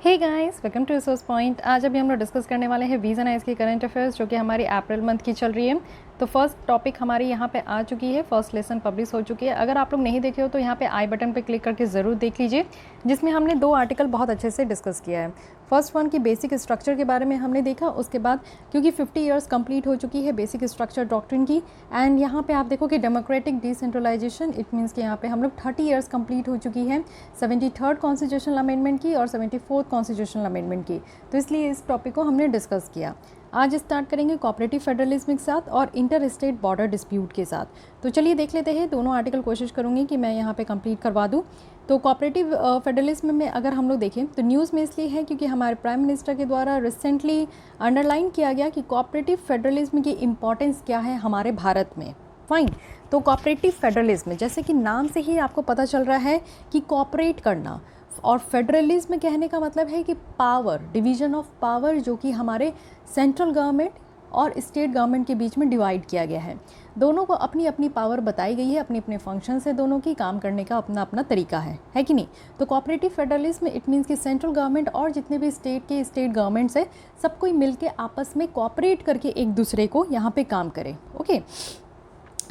Hey guys, welcome to resource point. आज अभी हम लोग डिस्कस करने वाले हैं वीज़ एंड आइज़ की करंट अफेयर्स जो कि हमारी अप्रैल मंथ की चल रही है। तो फर्स्ट टॉपिक हमारी यहाँ पे आ चुकी है, फर्स्ट लेसन पब्लिश हो चुकी है। अगर आप लोग नहीं देखे हो तो यहाँ पे आई बटन पे क्लिक करके ज़रूर देख लीजिए, जिसमें हमने 2 आर्टिकल बहुत अच्छे से डिस्कस किया है। फर्स्ट वन की बेसिक स्ट्रक्चर के बारे में हमने देखा, उसके बाद क्योंकि 50 ईयर्स कंप्लीट हो चुकी है बेसिक स्ट्रक्चर डॉक्ट्रिन की, एंड यहाँ पे आप देखो कि डेमोक्रेटिक डिसेंट्रलाइजेशन, इट मीन्स कि यहाँ पे हम लोग 30 ईयर्स कंप्लीट हो चुकी है 73rd कॉन्स्टिट्यूशनल अमेंडमेंट की और 74th कॉन्स्टिट्यूशनल अमेंडमेंट की। तो इसलिए इस टॉपिक को हमने डिस्कस किया। आज स्टार्ट करेंगे कोऑपरेटिव फेडरलिज्म के साथ और इंटर स्टेट बॉर्डर डिस्प्यूट के साथ। तो चलिए देख लेते हैं दोनों आर्टिकल, कोशिश करूँगी कि मैं यहाँ पे कंप्लीट करवा दूँ। तो कोऑपरेटिव फेडरलिज्म में अगर हम लोग देखें तो न्यूज़ में इसलिए है क्योंकि हमारे प्राइम मिनिस्टर के द्वारा रिसेंटली अंडरलाइन किया गया कि कोऑपरेटिव फेडरलिज्म की इम्पॉर्टेंस क्या है हमारे भारत में। फाइन। तो कोऑपरेटिव फेडरलिज्म, जैसे कि नाम से ही आपको पता चल रहा है कि कोऑपरेट करना, और फेडरलिज्म कहने का मतलब है कि पावर, डिवीज़न ऑफ पावर, जो कि हमारे सेंट्रल गवर्नमेंट और स्टेट गवर्नमेंट के बीच में डिवाइड किया गया है। दोनों को अपनी अपनी पावर बताई गई है, अपने अपने फंक्शन से दोनों की काम करने का अपना अपना तरीका है कि नहीं। तो कोऑपरेटिव फेडरलिज्म इट मीन्स कि सेंट्रल गवर्नमेंट और जितने भी स्टेट गवर्नमेंट्स है सब कोई मिलके आपस में कोऑपरेट करके एक दूसरे को यहाँ पे काम करे। ओके,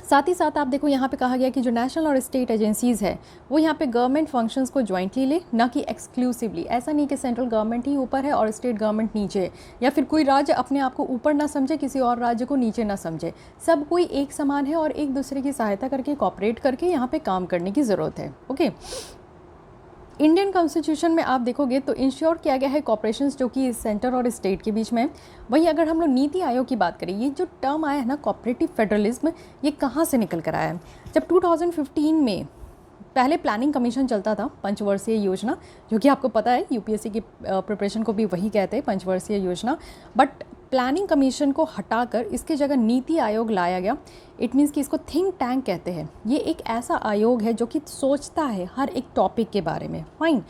साथ ही साथ आप देखो यहाँ पे कहा गया कि जो नेशनल और स्टेट एजेंसीज़ है वो यहाँ पे गवर्नमेंट फंक्शंस को ज्वाइंटली ले, ना कि एक्सक्लूसिवली। ऐसा नहीं कि सेंट्रल गवर्नमेंट ही ऊपर है और स्टेट गवर्नमेंट नीचे है, या फिर कोई राज्य अपने आप को ऊपर ना समझे, किसी और राज्य को नीचे ना समझे। सब कोई एक समान है और एक दूसरे की सहायता करके, कोऑपरेट करके यहाँ पे काम करने की ज़रूरत है। ओके, इंडियन कॉन्स्टिट्यूशन में आप देखोगे तो इंश्योर किया गया है कॉपरेशंस जो कि सेंटर और स्टेट के बीच में। वहीं अगर हम लोग नीति आयोग की बात करें, ये जो टर्म आया है ना कोऑपरेटिव फेडरलिज्म, ये कहाँ से निकल कर आया है? जब 2015 में पहले प्लानिंग कमीशन चलता था, पंचवर्षीय योजना, जो कि आपको पता है यूपीएससी की प्रिपरेशन को भी वही कहते हैं, पंचवर्षीय योजना। बट प्लानिंग कमीशन को हटाकर इसके जगह नीति आयोग लाया गया। इट मीन्स कि इसको थिंक टैंक कहते हैं। ये एक ऐसा आयोग है जो कि सोचता है हर एक टॉपिक के बारे में, फाइन,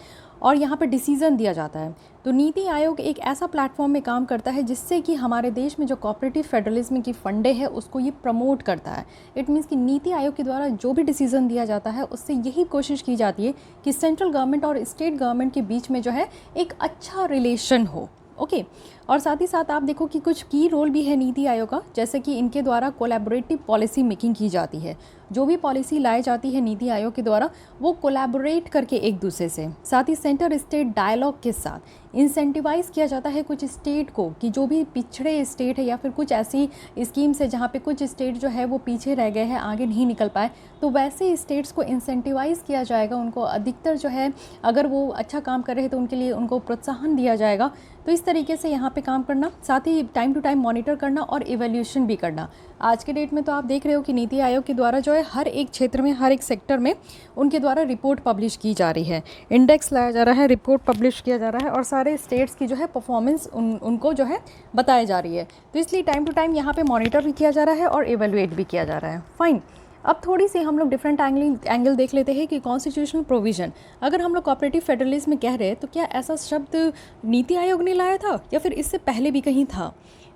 और यहाँ पे डिसीज़न दिया जाता है। तो नीति आयोग एक ऐसा प्लेटफॉर्म में काम करता है जिससे कि हमारे देश में जो कोऑपरेटिव फेडरलिज्म की फंडे है उसको ये प्रमोट करता है। इट मीन्स कि नीति आयोग के द्वारा जो भी डिसीज़न दिया जाता है उससे यही कोशिश की जाती है कि सेंट्रल गवर्नमेंट और स्टेट गवर्नमेंट के बीच में जो है एक अच्छा रिलेशन हो। ओके, और साथ ही साथ आप देखो कि कुछ की रोल भी है नीति आयोग का, जैसे कि इनके द्वारा कोलैबोरेटिव पॉलिसी मेकिंग की जाती है। जो भी पॉलिसी लाई जाती है नीति आयोग के द्वारा वो कोलैबोरेट करके एक दूसरे से, साथ ही सेंटर स्टेट डायलॉग के साथ इंसेंटिवाइज किया जाता है कुछ स्टेट को, कि जो भी पिछड़े स्टेट है या फिर कुछ ऐसी स्कीम्स है जहाँ पे कुछ स्टेट जो है वो पीछे रह गए हैं, आगे नहीं निकल पाए, तो वैसे स्टेट्स को इंसेंटिवाइज किया जाएगा। उनको अधिकतर जो है, अगर वो अच्छा काम कर रहे हैं तो उनके लिए उनको प्रोत्साहन दिया जाएगा। तो इस तरीके से यहाँ पे काम करना, साथ ही टाइम टू टाइम मॉनिटर करना और इवैल्यूएशन भी करना। आज के डेट में तो आप देख रहे हो कि नीति आयोग के द्वारा जो है हर एक क्षेत्र में, हर एक सेक्टर में उनके द्वारा रिपोर्ट पब्लिश की जा रही है, इंडेक्स लाया जा रहा है, रिपोर्ट पब्लिश किया जा रहा है, और सारे स्टेट्स की जो है परफॉर्मेंस उनको जो है बताई जा रही है। तो इसलिए टाइम टू टाइम यहाँ पे मॉनिटर भी किया जा रहा है और इवैल्यूएट भी किया जा रहा है। फाइन। अब थोड़ी सी हम लोग डिफरेंट एंगल देख लेते हैं कि कॉन्स्टिट्यूशनल प्रोविज़न, अगर हम लोग कोऑपरेटिव फेडरलिज्म में कह रहे हैं तो क्या ऐसा शब्द नीति आयोग ने लाया था या फिर इससे पहले भी कहीं था?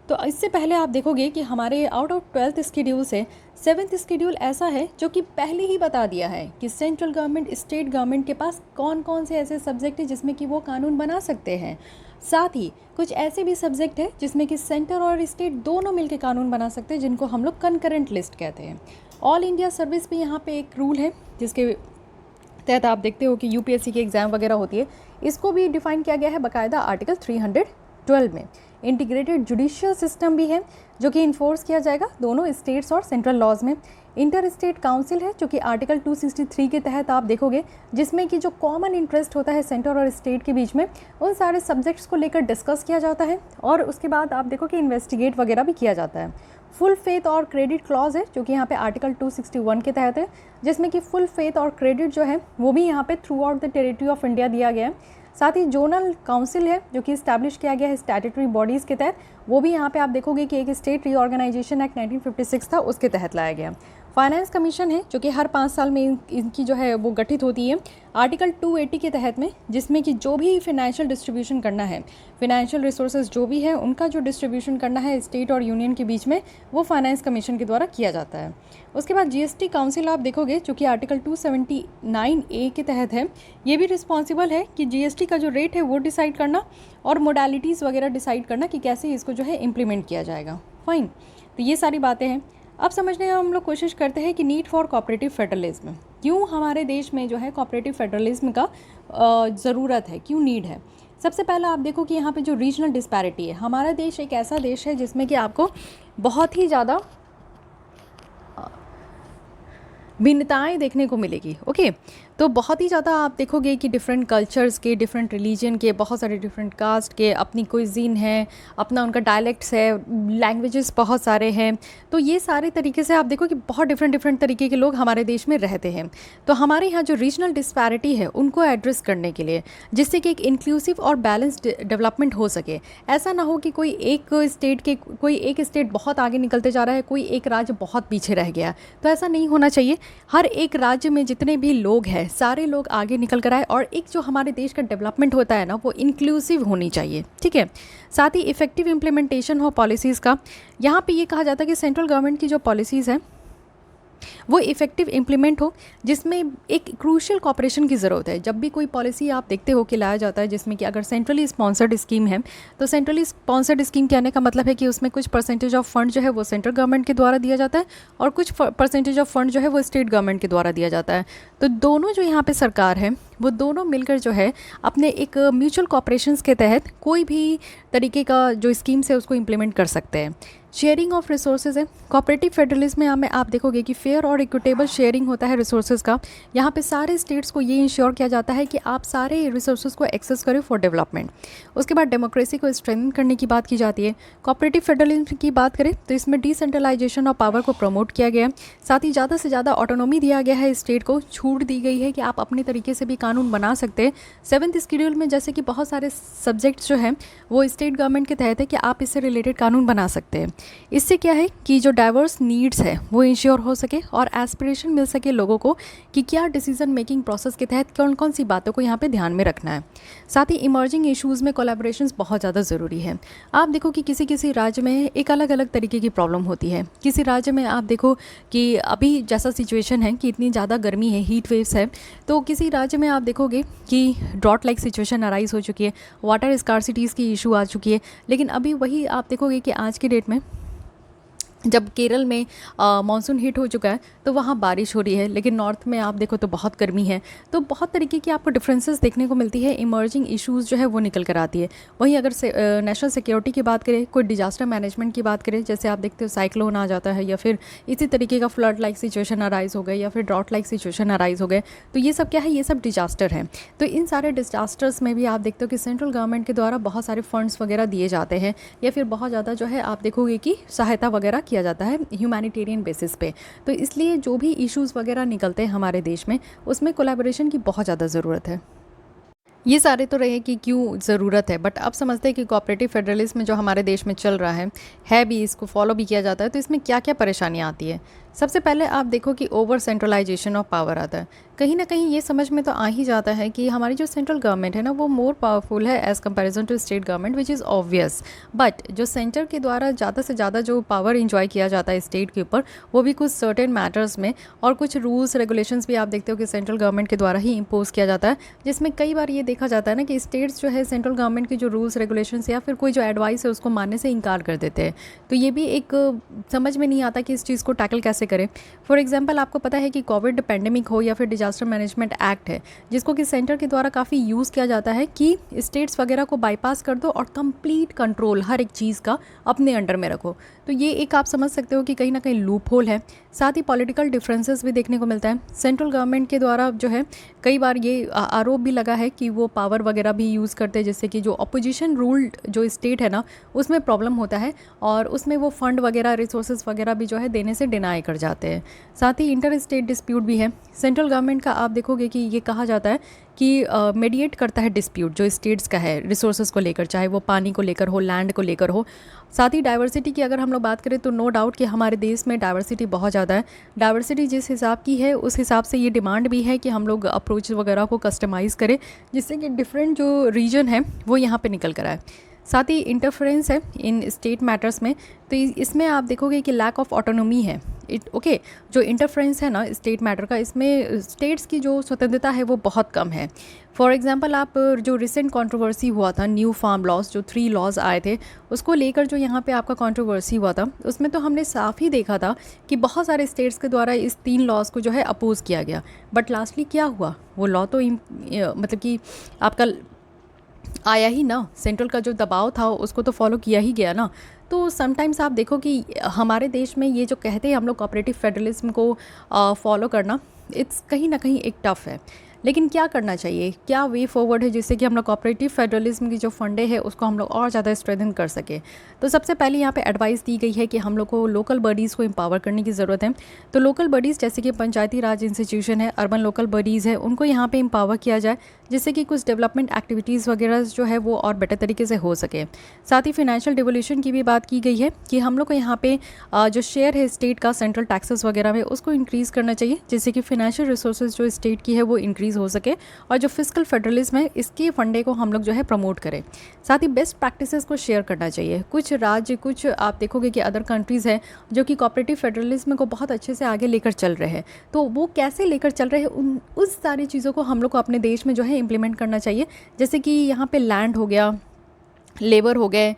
तो इससे पहले आप देखोगे कि हमारे आउट ऑफ 12th शेड्यूल से 7th शेड्यूल ऐसा है जो कि पहले ही बता दिया है कि सेंट्रल गवर्नमेंट, स्टेट गवर्नमेंट के पास कौन कौन से ऐसे सब्जेक्ट हैं जिसमें कि वो कानून बना सकते हैं। साथ ही कुछ ऐसे भी सब्जेक्ट है जिसमें कि सेंटर और स्टेट दोनों मिलकर कानून बना सकते हैं, जिनको हम लोग कंकरेंट लिस्ट कहते हैं। ऑल इंडिया सर्विस भी यहाँ पे एक रूल है जिसके तहत आप देखते हो कि यूपीएससी की एग्ज़ाम वगैरह होती है, इसको भी डिफाइन किया गया है बाकायदा आर्टिकल 312 में। इंटीग्रेटेड जुडिशियल सिस्टम भी है जो कि इन्फोर्स किया जाएगा दोनों स्टेट्स और सेंट्रल लॉज में। इंटर स्टेट काउंसिल है जो कि आर्टिकल 263 के तहत आप देखोगे, जिसमें कि जो कॉमन इंटरेस्ट होता है सेंटर और स्टेट के बीच में, उन सारे सब्जेक्ट्स को लेकर डिस्कस किया जाता है, और उसके बाद आप देखो कि इन्वेस्टिगेट वगैरह भी किया जाता है। फुल फेथ और क्रेडिट क्लॉज है जो कि यहाँ पे आर्टिकल 261 के तहत है, जिसमें कि फुल फेथ और क्रेडिट जो है वो भी यहाँ पे through out the territory of India दिया गया है। साथ ही जोनल काउंसिल है जो कि इस्टेब्लिश किया गया है स्टैट्यूटरी बॉडीज़ के तहत, वो भी यहाँ पे आप देखोगे कि एक स्टेट रीऑर्गेनाइजेशन एक्ट 1956 था, उसके तहत लाया गया। फाइनेंस कमीशन है जो कि हर 5 साल में इनकी जो है वो गठित होती है आर्टिकल 280 के तहत में, जिसमें कि जो भी फिनेंशियल डिस्ट्रीब्यूशन करना है, फिनेंशियल रिसोर्सेज जो भी है उनका जो डिस्ट्रीब्यूशन करना है स्टेट और यूनियन के बीच में, वो फाइनेंस कमीशन के द्वारा किया जाता है। उसके बाद जीएसटी काउंसिल आप देखोगे जो कि आर्टिकल 279A के तहत है, ये भी रिस्पॉन्सिबल है कि जीएसटी का जो रेट है वो डिसाइड करना और मोडालिटीज़ वगैरह डिसाइड करना कि कैसे इसको जो है इम्प्लीमेंट किया जाएगा। फाइन, तो ये सारी बातें हैं। अब समझने का हम लोग कोशिश करते हैं कि नीड फॉर कोऑपरेटिव फेडरलिज्म, क्यों हमारे देश में जो है कोऑपरेटिव फेडरलिज्म का ज़रूरत है, क्यों नीड है। सबसे पहला आप देखो कि यहाँ पे जो रीजनल डिस्पैरिटी है, हमारा देश एक ऐसा देश है जिसमें कि आपको बहुत ही ज़्यादा भिन्नताएं देखने को मिलेगी। ओके, तो बहुत ही ज़्यादा आप देखोगे कि डिफरेंट कल्चर्स के, डिफरेंट रिलीजन के, बहुत सारे डिफरेंट कास्ट के अपनी क्विज़ीन है, अपना उनका डायलेक्ट्स है, लैंग्वेजेस बहुत सारे हैं। तो ये सारे तरीके से आप देखो कि बहुत डिफरेंट तरीके के लोग हमारे देश में रहते हैं। तो हमारे यहाँ जो रीजनल डिस्पैरिटी है उनको एड्रेस करने के लिए, जिससे कि एक इंक्लूसिव और बैलेंस्ड डेवलपमेंट हो सके। ऐसा ना हो कि कोई एक स्टेट बहुत आगे निकलते जा रहा है, कोई एक राज्य बहुत पीछे रह गया। तो ऐसा नहीं होना चाहिए। हर एक राज्य में जितने भी लोग हैं सारे लोग आगे निकल कर आए, और एक जो हमारे देश का डेवलपमेंट होता है ना वो इंक्लूसिव होनी चाहिए। ठीक है, साथ ही इफेक्टिव इम्प्लीमेंटेशन हो पॉलिसीज़ का। यहाँ पे ये कहा जाता है कि सेंट्रल गवर्नमेंट की जो पॉलिसीज़ हैं वो इफेक्टिव इम्प्लीमेंट हो, जिसमें एक क्रूशियल कॉपरेशन की ज़रूरत है। जब भी कोई पॉलिसी आप देखते हो कि लाया जाता है जिसमें कि अगर सेंट्रली स्पॉन्सर्ड स्कीम है, तो सेंट्रली स्पॉन्सर्ड स्कीम कहने का मतलब है कि उसमें कुछ परसेंटेज ऑफ फंड जो है वो सेंट्रल गवर्नमेंट के द्वारा दिया जाता है और कुछ परसेंटेज ऑफ फंड जो है वो स्टेट गवर्नमेंट के द्वारा दिया जाता है। तो दोनों जो यहाँ पर सरकार है वो दोनों मिलकर जो है अपने एक म्यूचुअल कॉपरेशंस के तहत कोई भी तरीके का जो स्कीम्स है उसको इम्प्लीमेंट कर सकते हैं। शेयरिंग ऑफ रिसोर्सेज है कोऑपरेटिव फेडरलिज्म में आप देखोगे कि फेयर और इक्विटेबल शेयरिंग होता है रिसोर्सेज का। यहाँ पे सारे स्टेट्स को ये इंश्योर किया जाता है कि आप सारे रिसोर्सेज को एक्सेस करें फॉर डेवलपमेंट। उसके बाद डेमोक्रेसी को स्ट्रेंथन करने की बात की जाती है। कोऑपरेटिव फेडरलिज्म की बात करें तो इसमें डिसेंट्रलाइजेशन ऑफ पावर को प्रमोट किया गया है। साथ ही ज़्यादा से ज़्यादा ऑटोनॉमी दिया गया है, स्टेट को छूट दी गई है कि आप अपने तरीके से भी कानून बना सकते हैं। 7th शेड्यूल में जैसे कि बहुत सारे सब्जेक्ट्स जो हैं वो स्टेट गवर्नमेंट के तहत है कि आप इससे रिलेटेड कानून बना सकते हैं। इससे क्या है कि जो डाइवर्स नीड्स है वो इंश्योर हो सके और एस्पिरेशन मिल सके लोगों को कि क्या डिसीजन मेकिंग प्रोसेस के तहत कौन कौन सी बातों को यहाँ पे ध्यान में रखना है। साथ ही इमर्जिंग इश्यूज़ में कोलैबोरेशंस बहुत ज़्यादा ज़रूरी है। आप देखो कि किसी राज्य में एक अलग अलग तरीके की प्रॉब्लम होती है। किसी राज्य में आप देखो कि अभी जैसा सिचुएशन है कि इतनी ज़्यादा गर्मी है, हीट वेव्स है, तो किसी राज्य में आप देखोगे कि ड्रॉट लाइक सिचुएशन अराइज हो चुकी है, वाटर स्कार्सिटीज़ की इशू आ चुकी है। लेकिन अभी वही आप देखोगे कि आज की डेट में जब केरल में मानसून हिट हो चुका है तो वहाँ बारिश हो रही है, लेकिन नॉर्थ में आप देखो तो बहुत गर्मी है। तो बहुत तरीके की आपको डिफरेंसेस देखने को मिलती है, इमर्जिंग इश्यूज़ जो है वो निकल कर आती है। वहीं अगर नेशनल सिक्योरिटी की बात करें, कोई डिजास्टर मैनेजमेंट की बात करें, जैसे आप देखते हो साइक्लोन आ जाता है या फिर इसी तरीके का फ्लड लाइक सिचुएशन अराइज हो गए या फिर ड्रॉट लाइक सिचुएशन अराइज हो गए, तो ये सब क्या है, ये सब डिजास्टर है। तो इन सारे डिजास्टर्स में भी आप देखते हो कि सेंट्रल गवर्नमेंट के द्वारा बहुत सारे फंड्स वगैरह दिए जाते हैं या फिर बहुत ज़्यादा जो है आप देखोगे कि सहायता वगैरह किया जाता है ह्यूमैनिटेरियन बेसिस पे। तो इसलिए जो भी इश्यूज़ वगैरह निकलते हैं हमारे देश में उसमें कोलैबोरेशन की बहुत ज़्यादा ज़रूरत है। ये सारे तो रहे कि क्यों ज़रूरत है, बट अब समझते हैं कि कोऑपरेटिव फेडरलिज्म जो हमारे देश में चल रहा है भी, इसको फॉलो भी किया जाता है, तो इसमें क्या क्या परेशानियाँ आती है। सबसे पहले आप देखो कि ओवर सेंट्रलाइजेशन ऑफ पावर आता है। कहीं ना कहीं ये समझ में तो आ ही जाता है कि हमारी जो सेंट्रल गवर्नमेंट है ना वो मोर पावरफुल है as comparison to state government, which is obvious. But जो सेंटर के द्वारा ज़्यादा से ज़्यादा जो पावर इंजॉय किया जाता है स्टेट के ऊपर, वो भी कुछ सर्टेन मैटर्स में, और कुछ रूल्स रेगुलेशंस भी आप देखते हो कि सेंट्रल गवर्नमेंट के द्वारा ही इम्पोज किया जाता है, जिसमें कई बार ये देखा जाता है ना कि स्टेट्स जो है सेंट्रल गवर्नमेंट के जो रूल्स रेगुलेशंस या फिर कोई जो एडवाइस है उसको मानने से इनकार कर देते हैं। तो ये भी एक समझ में नहीं आता कि इस चीज़ को टैकल कैसे करें। फॉर एग्जाम्पल आपको पता है कि कोविड पेंडेमिक हो या फिर डिजास्टर मैनेजमेंट एक्ट है, जिसको कि सेंटर के द्वारा काफ़ी यूज़ किया जाता है कि स्टेट्स वगैरह को बाईपास कर दो और कंप्लीट कंट्रोल हर एक चीज़ का अपने अंडर में रखो। तो ये एक आप समझ सकते हो कि कहीं ना कहीं लूप होल है। साथ ही पॉलिटिकल डिफरेंसेस भी देखने को मिलता है। सेंट्रल गवर्नमेंट के द्वारा जो है कई बार ये आरोप भी लगा है कि वो पावर वगैरह भी यूज़ करते हैं, जिससे कि जो अपोजिशन रूल्ड जो स्टेट है ना उसमें प्रॉब्लम होता है और उसमें वो फंड वगैरह रिसोर्सेज वगैरह भी जो है देने से डिनाई कर जाते हैं। साथ ही इंटर स्टेट डिस्प्यूट भी है। सेंट्रल गवर्नमेंट का आप देखोगे कि ये कहा जाता है कि मीडिएट करता है डिस्प्यूट जो स्टेट्स का है रिसोर्सेज को लेकर, चाहे वो पानी को लेकर हो, लैंड को लेकर हो। साथ ही डाइवर्सिटी की अगर हम लोग बात करें तो नो डाउट कि हमारे देश में डाइवर्सिटी बहुत ज़्यादा है। डाइवर्सिटी जिस हिसाब की है उस हिसाब से ये डिमांड भी है कि हम लोग अप्रोच वगैरह को कस्टमाइज़ करें, जिससे कि डिफरेंट जो रीजन है वो यहाँ पे निकल कर आए। साथ ही इंटरफेरेंस है इन स्टेट मैटर्स में, तो इसमें आप देखोगे कि लैक ऑफ ऑटोनोमी है। ओके, जो इंटरफेरेंस है ना स्टेट मैटर का, इसमें स्टेट्स की जो स्वतंत्रता है वो बहुत कम है। फॉर एग्जांपल आप जो रिसेंट कंट्रोवर्सी हुआ था न्यू फार्म लॉज, जो 3 लॉज आए थे, उसको लेकर जो यहाँ पे आपका कंट्रोवर्सी हुआ था, उसमें तो हमने साफ ही देखा था कि बहुत सारे स्टेट्स के द्वारा इस 3 लॉज को जो है अपोज किया गया। बट लास्टली क्या हुआ, वो लॉ तो मतलब कि आपका आया ही ना, सेंट्रल का जो दबाव था उसको तो फॉलो किया ही गया ना। तो समटाइम्स आप देखो कि हमारे देश में ये जो कहते हैं हम लोग कोऑपरेटिव फेडरलिज्म को फॉलो करना, इट्स कहीं ना कहीं एक टफ़ है। लेकिन क्या करना चाहिए, क्या वे फॉरवर्ड है जिससे कि हम लोग कोऑपरेटिव फेडरलिज्म की जो फंडे है उसको हम लोग और ज़्यादा स्ट्रेंथन कर सके। तो सबसे पहले यहाँ पे एडवाइस दी गई है कि हम लोग को लोकल बॉडीज़ को एम्पावर करने की ज़रूरत है। तो लोकल बॉडीज़ जैसे कि पंचायती राज इंस्टीट्यूशन है, अर्बन लोकल बॉडीज़ है, उनको यहाँ पे एम्पावर किया जाए, जिससे कि कुछ डेवलपमेंट एक्टिविटीज़ वगैरह जो है वो और बेटर तरीके से हो सके। साथ ही फाइनेंशियल डिवोल्यूशन की भी बात की गई है कि हम लोग को यहाँ पे जो शेयर है स्टेट का सेंट्रल टैक्सेस वगैरह में उसको इंक्रीज़ करना चाहिए, जिससे कि फाइनेंशियल रिसोर्सेज जो स्टेट की है वो इंक्रीज़ हो सके, और जो फिस्कल फेडरलिज्म है इसके फंडे को हम लोग जो है प्रमोट करें। साथ ही बेस्ट प्रैक्टिसेस को शेयर करना चाहिए। कुछ राज्य, कुछ आप देखोगे कि अदर कंट्रीज़ हैं जो कि कोऑपरेटिव फेडरलिज्म को बहुत अच्छे से आगे लेकर चल रहे हैं, तो वो कैसे लेकर चल रहे हैं उस सारी चीज़ों को हम लोग को अपने देश में जो है इम्प्लीमेंट करना चाहिए। जैसे कि यहाँ पे लैंड हो गया, लेबर हो गए,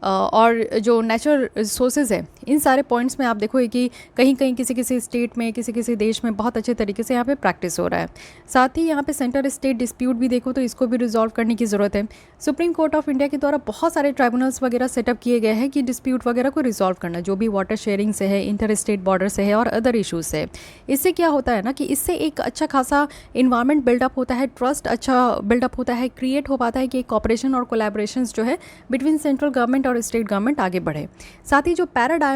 और जो नेचुरल रिसोर्सेज है, इन सारे पॉइंट्स में आप देखोगे कि कहीं कहीं किसी किसी स्टेट में, किसी किसी देश में बहुत अच्छे तरीके से यहाँ पे प्रैक्टिस हो रहा है। साथ ही यहाँ पे सेंटर स्टेट डिस्प्यूट भी देखो तो इसको भी रिजॉल्व करने की ज़रूरत है। सुप्रीम कोर्ट ऑफ इंडिया के द्वारा बहुत सारे ट्राइब्यूनल्स वगैरह सेटअप किए गए हैं कि डिस्प्यूट वगैरह को रिजॉल्व करना, जो भी वाटर शेयरिंग से है, इंटर स्टेट बॉर्डर से है और अदर इशूज़ से। इससे क्या होता है ना कि इससे एक अच्छा खासा इन्वायरमेंट बिल्डअप होता है, ट्रस्ट अच्छा बिल्डअप होता है, क्रिएट हो पाता है कि कॉपरेशन और कोलैबोरेशंस जो है बिटवीन सेंट्रल गवर्नमेंट और स्टेट गवर्नमेंट आगे बढ़े। साथ ही जो पैराडाइम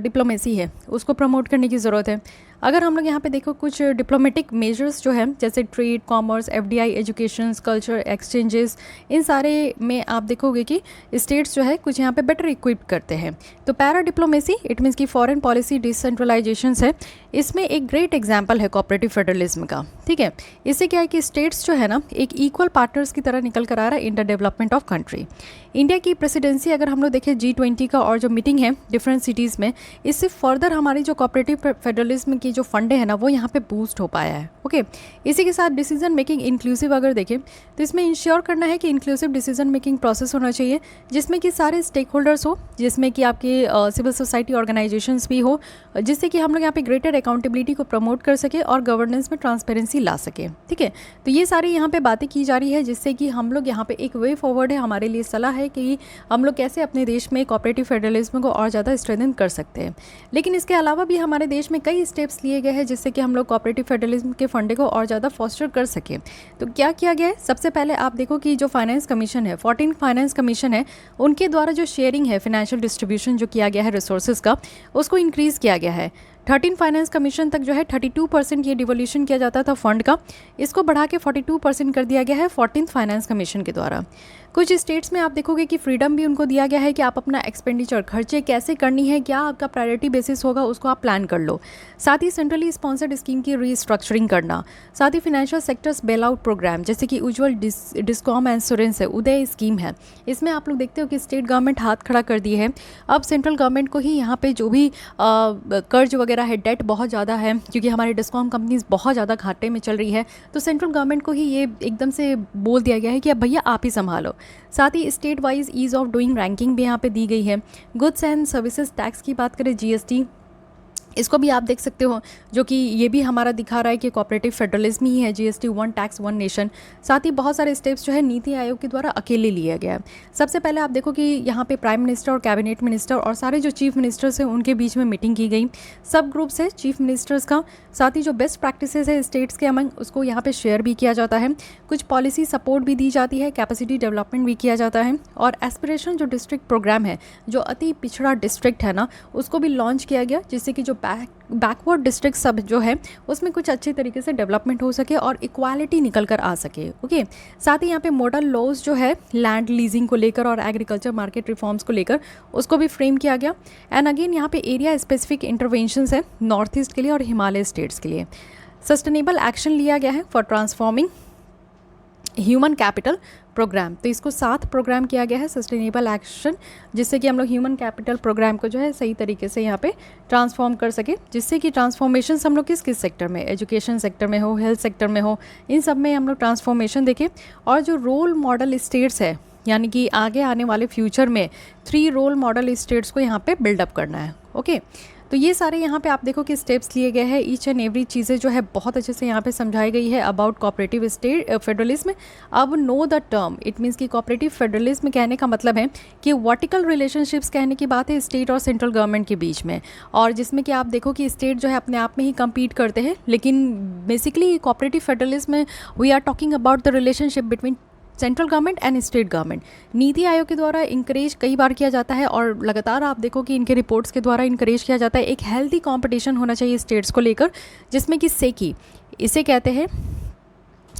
डिप्लोमेसी है उसको प्रमोट करने की ज़रूरत है। अगर हम लोग यहाँ पे देखो कुछ डिप्लोमेटिक मेजर्स जो है, जैसे trade, commerce, FDI, education, culture exchanges, इन सारे में आप देखोगे कि स्टेट्स जो है कुछ यहाँ पे बेटर इक्विप करते हैं। तो पैरा डिप्लोमेसी इट मीन्स की फॉरेन पॉलिसी डिसेंट्रलाइजेशन है, इसमें एक ग्रेट एग्जाम्पल है कोऑपरेटिव फेडरलिज्म का। ठीक है, इससे क्या है कि स्टेट्स जो है ना एक इक्वल पार्टनर्स की तरह निकल कर आ रहा है in the development of country. India की प्रेसिडेंसी अगर हम लोग देखें G20 का और जो मीटिंग है डिफरेंट सिटीज़ में, इससे फर्दर हमारी जो कोऑपरेटिव फेडरलिज्म की जो फंडे हैं ना वो यहाँ पे बूस्ट हो पाया है। ओके, इसी के साथ डिसीजन मेकिंग इंक्लूसिव अगर देखें तो इसमें इंश्योर करना है कि इंक्लूसिव डिसीजन मेकिंग प्रोसेस होना चाहिए, जिसमें कि सारे स्टेक होल्डर्स हो, जिसमें कि आपके सिविल सोसाइटी ऑर्गेनाइजेशंस भी हो, जिससे कि हम लोग यहाँ पे ग्रेटर अकाउंटेबिलिटी को प्रमोट कर सके और गवर्नेंस में ट्रांसपेरेंसी ला सके। ठीक है, तो ये सारी यहाँ पे बातें की जा रही है, जिससे कि हम लोग यहाँ पे एक वे फॉरवर्ड है, हमारे लिए सलाह है कि हम लोग कैसे अपने देश में कोऑपरेटिव फेडरलिज्म को और ज़्यादा स्ट्रेंथन कर सकते हैं। लेकिन इसके अलावा भी हमारे देश में कई स्टेप्स लिए गए हैं जिससे कि हम लोग कोऑपरेटिव फेडरलिज्म के फंडे को और ज़्यादा फॉस्टर कर सकें। तो क्या किया गया है, सबसे पहले आप देखो कि जो फाइनेंस कमीशन है, 14 फाइनेंस कमीशन है, उनके द्वारा जो शेयरिंग है, फाइनेंशियल डिस्ट्रीब्यूशन जो किया गया है रिसोर्सेज का, उसको इंक्रीज़ किया गया है। 13 फाइनेंस कमीशन तक जो है 32% ये डिवोल्यूशन किया जाता था फंड का, इसको बढ़ा के 42% कर दिया गया है 14th फाइनेंस कमीशन के द्वारा। कुछ स्टेट्स में आप देखोगे कि फ्रीडम भी उनको दिया गया है कि आप अपना एक्सपेंडिचर, खर्चे कैसे करनी है, क्या आपका प्रायोरिटी बेसिस होगा, उसको आप प्लान कर लो। साथ ही सेंट्रली स्पॉन्सर्ड स्कीम की रीस्ट्रक्चरिंग करना, साथ ही financial sectors bail out programme, जैसे कि उज्ज्वल डिस्कॉम इंश्योरेंस है, उदय स्कीम है, इसमें आप लोग देखते हो कि स्टेट गवर्नमेंट हाथ खड़ा कर दिए है। अब सेंट्रल गवर्नमेंट को ही यहाँ पे जो भी कर्ज वगैरह है, डेट बहुत ज़्यादा है, क्योंकि हमारी डिस्कॉम कंपनीज बहुत ज़्यादा घाटे में चल रही है, तो सेंट्रल गवर्नमेंट को ही ये एकदम से बोल दिया गया है कि अब भैया आप ही संभालो। साथ ही state wise ease of doing ranking भी यहाँ पे दी गई है। गुड्स एंड सर्विसेज टैक्स की बात करें, GST, इसको भी आप देख सकते हो, जो कि ये भी हमारा दिखा रहा है कि कोऑपरेटिव फेडरलिज्म ही है, GST, one tax one nation. साथ ही बहुत सारे स्टेप्स जो है नीति आयोग के द्वारा अकेले लिया गया है। सबसे पहले आप देखो कि यहाँ पे प्राइम मिनिस्टर और कैबिनेट मिनिस्टर और सारे जो चीफ मिनिस्टर्स हैं उनके बीच में मीटिंग की गई, सब ग्रुप्स है चीफ मिनिस्टर्स का। साथ ही जो बेस्ट प्रैक्टिसेस है स्टेट्स के अमंग, उसको यहाँ पे शेयर भी किया जाता है। कुछ पॉलिसी सपोर्ट भी दी जाती है, कैपेसिटी डेवलपमेंट भी किया जाता है, और एस्पिरेशन जो डिस्ट्रिक्ट प्रोग्राम है, जो अति पिछड़ा डिस्ट्रिक्ट है ना, उसको भी लॉन्च किया गया, जिससे कि जो बैकवर्ड डिस्ट्रिक्ट सब जो है उसमें कुछ अच्छे तरीके से डेवलपमेंट हो सके और इक्वालिटी निकल कर आ सके। ओके, साथ ही यहाँ पे मॉडल लॉज जो है लैंड लीजिंग को लेकर और एग्रीकल्चर मार्केट रिफॉर्म्स को लेकर उसको भी फ्रेम किया गया। एंड अगेन यहाँ पे एरिया स्पेसिफिक इंटरवेंशंस है नॉर्थ ईस्ट के लिए और हिमालय स्टेट्स के लिए। सस्टेनेबल एक्शन लिया गया है for transforming human capital programme, तो इसको 7 प्रोग्राम किया गया है सस्टेनेबल एक्शन, जिससे कि हम लोग ह्यूमन कैपिटल प्रोग्राम को जो है सही तरीके से यहाँ पे ट्रांसफॉर्म कर सके, जिससे कि ट्रांसफॉर्मेशन हम लोग किस किस सेक्टर में, एजुकेशन सेक्टर में हो, हेल्थ सेक्टर में हो, इन सब में हम लोग ट्रांसफॉर्मेशन देखें। और जो रोल मॉडल स्टेट्स है, यानी कि आगे आने वाले फ्यूचर में 3 रोल मॉडल स्टेट्स को यहाँ पे बिल्डअप करना है। ओके, तो ये सारे यहाँ पे आप देखो कि स्टेप्स लिए गए हैं, ईच एंड एवरी चीज़ें जो है बहुत अच्छे से यहाँ पे समझाई गई है अबाउट कोऑपरेटिव स्टेट फेडरलिज्म। अब know the term, it means कि कोऑपरेटिव फेडरलिज्म कहने का मतलब है कि वर्टिकल रिलेशनशिप्स कहने की बात है स्टेट और सेंट्रल गवर्नमेंट के बीच में, और जिसमें कि आप देखो कि स्टेट जो है अपने आप में ही कम्पीट करते हैं, लेकिन बेसिकली कोऑपरेटिव फेडरलिज्म में we are talking about the relationship between central government and state government. NITI Aayog के द्वारा इंकरेज कई बार किया जाता है और लगातार आप देखो कि इनके रिपोर्ट्स के द्वारा इंकरेज किया जाता है, एक हेल्दी कंपटीशन होना चाहिए स्टेट्स को लेकर, जिसमें कि सेकी इसे कहते हैं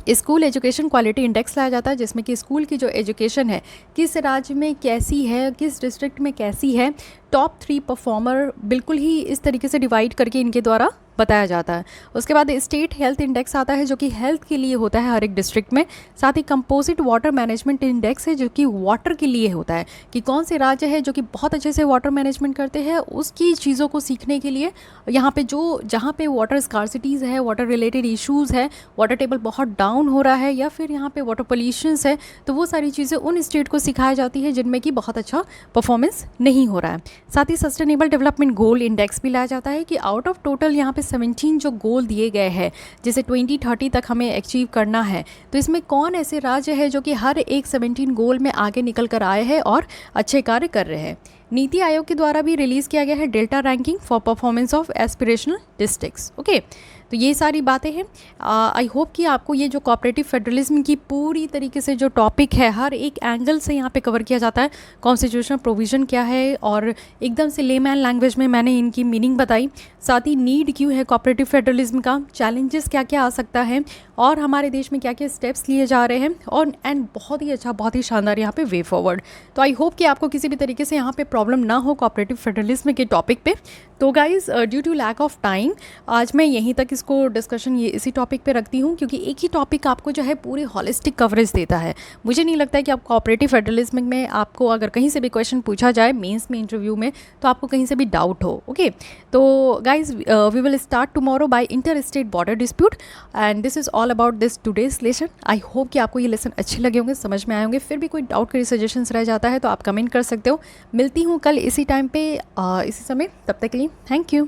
स्कूल एजुकेशन क्वालिटी इंडेक्स लाया जाता है, जिसमें कि स्कूल की जो एजुकेशन है किस राज्य में कैसी है, किस डिस्ट्रिक्ट में कैसी है, टॉप 3 परफॉर्मर बिल्कुल ही इस तरीके से डिवाइड करके इनके द्वारा बताया जाता है। उसके बाद स्टेट हेल्थ इंडेक्स आता है जो कि हेल्थ के लिए होता है हर एक डिस्ट्रिक्ट में। साथ ही कंपोजिट वाटर मैनेजमेंट इंडेक्स है जो कि वाटर के लिए होता है, कि कौन से राज्य है जो कि बहुत अच्छे से वाटर मैनेजमेंट करते हैं, उसकी चीज़ों को सीखने के लिए यहाँ पे जो जहाँ पे वाटर स्कार्सिटीज़ है, वाटर रिलेटेड इश्यूज़ है, वाटर टेबल बहुत डाउन हो रहा है या फिर यहाँ पे वाटर पोल्यूशंस है, तो वो सारी चीज़ें उन स्टेट को सिखाई जाती है जिनमें कि बहुत अच्छा परफॉर्मेंस नहीं हो रहा है। साथ ही सस्टेनेबल डेवलपमेंट गोल इंडेक्स भी लाया जाता है कि आउट ऑफ टोटल यहाँ पे 17 जो गोल दिए गए हैं जिसे 2030 तक हमें अचीव करना है, तो इसमें कौन ऐसे राज्य है जो कि हर एक 17 गोल में आगे निकल कर आए हैं और अच्छे कार्य कर रहे हैं। नीति आयोग के द्वारा भी रिलीज़ किया गया है delta ranking for performance of aspirational districts. Okay, तो ये सारी बातें हैं। आई होप कि आपको ये जो कोऑपरेटिव फेडरलिज्म की पूरी तरीके से जो टॉपिक है हर एक एंगल से यहाँ पे कवर किया जाता है, कॉन्स्टिट्यूशनल प्रोविज़न क्या है और एकदम से लेमैन लैंग्वेज में मैंने इनकी मीनिंग बताई, साथ ही नीड क्यों है कोऑपरेटिव फेडरलिज्म का, चैलेंजेस क्या क्या आ सकता है और हमारे देश में क्या क्या स्टेप्स लिए जा रहे हैं, और एंड बहुत ही अच्छा, बहुत ही शानदार यहाँ पे वे फॉरवर्ड। तो आई होप कि आपको किसी भी तरीके से यहाँ पे प्रॉब्लम ना हो कोऑपरेटिव फेडरलिज्म के टॉपिक पे। तो guys due to lack of time आज मैं यहीं तक इसको डिस्कशन ये इसी टॉपिक पे रखती हूँ, क्योंकि एक ही टॉपिक आपको जो है पूरी हॉलिस्टिक कवरेज देता है। मुझे नहीं लगता है कि आप कोऑपरेटिव फेडरलिज्म में आपको अगर कहीं से भी क्वेश्चन पूछा जाए मेंस में, इंटरव्यू में, तो आपको कहीं से भी डाउट हो। ओके, तो guys we will start tomorrow by inter state border dispute and this is all about this today's lesson. I hope कि आपको ये लेसन अच्छे लगे होंगे, समझ में आए होंगे। फिर भी कोई डाउट के सजेशंस रह जाता है तो आप कमेंट कर सकते हो। मिलती हूँ कल इसी टाइम पे इसी समय, तब तक के लिए थैंक यू।